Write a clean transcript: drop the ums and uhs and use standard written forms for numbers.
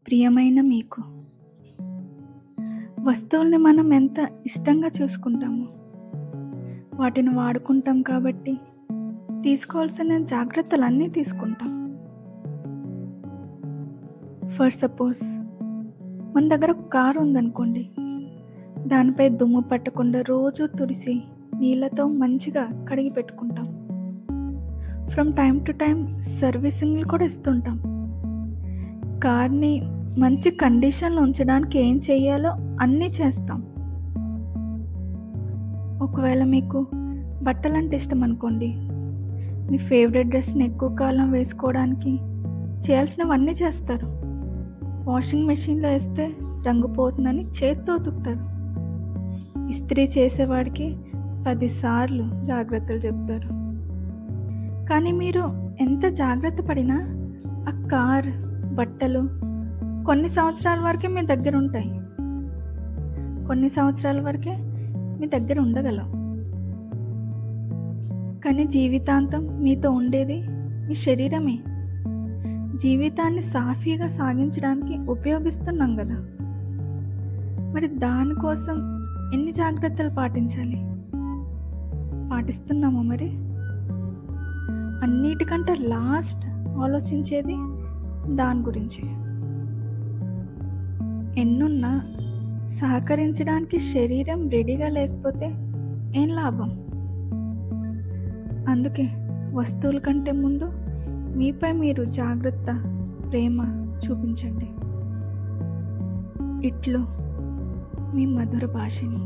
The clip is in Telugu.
ప్రియమైన మీకు, వస్తువుల్ని మనం ఎంత ఇష్టంగా చూసుకుంటామో వాటిని వాడుకుంటాం కాబట్టి తీసుకోవాల్సిన జాగ్రత్తలన్నీ తీసుకుంటాం. ఫర్ సపోజ్ మన దగ్గర ఒక కారు ఉందనుకోండి, దానిపై దుమ్ము పట్టకుండా రోజు తుడిసి నీళ్ళతో మంచిగా కడిగి పెట్టుకుంటాం. ఫ్రమ్ టైం టు టైం సర్వీసింగ్లు కూడా ఇస్తుంటాం. కార్ని మంచి కండిషన్లో ఉంచడానికి ఏం చేయాలో అన్నీ చేస్తాం. ఒకవేళ మీకు బట్టలంటే ఇష్టం అనుకోండి, మీ ఫేవరెట్ డ్రెస్ని ఎక్కువ కాలం వేసుకోవడానికి చేయాల్సినవన్నీ చేస్తారు. వాషింగ్ మెషిన్లో వేస్తే రంగు పోతుందని చేత్తో ఉతుకుతారు. ఇస్త్రీ చేసేవాడికి 10 సార్లు జాగ్రత్తలు చెప్తారు. కానీ మీరు ఎంత జాగ్రత్త పడినా ఆ కార్, బట్టలు కొన్ని సంవత్సరాల వరకే మీ దగ్గర ఉంటాయి, కొన్ని సంవత్సరాల వరకే మీ దగ్గర ఉండగలవు. కానీ జీవితాంతం మీతో ఉండేది మీ శరీరమే. జీవితాన్ని సాఫీగా సాగించడానికి ఉపయోగిస్తున్నాం కదా, మరి దానికోసం ఎన్ని జాగ్రత్తలు పాటించాలి? పాటిస్తున్నామా మరి? అన్నిటికంటే లాస్ట్ ఆలోచించేది దాని గురించి. ఎన్నున్నా సహకరించడానికి శరీరం రెడీగా లేకపోతే ఏం లాభం? అందుకే వస్తువుల కంటే ముందు మీపై మీరు జాగ్రత్త, ప్రేమ చూపించండి. ఇట్లు మీ మధుర భాషని.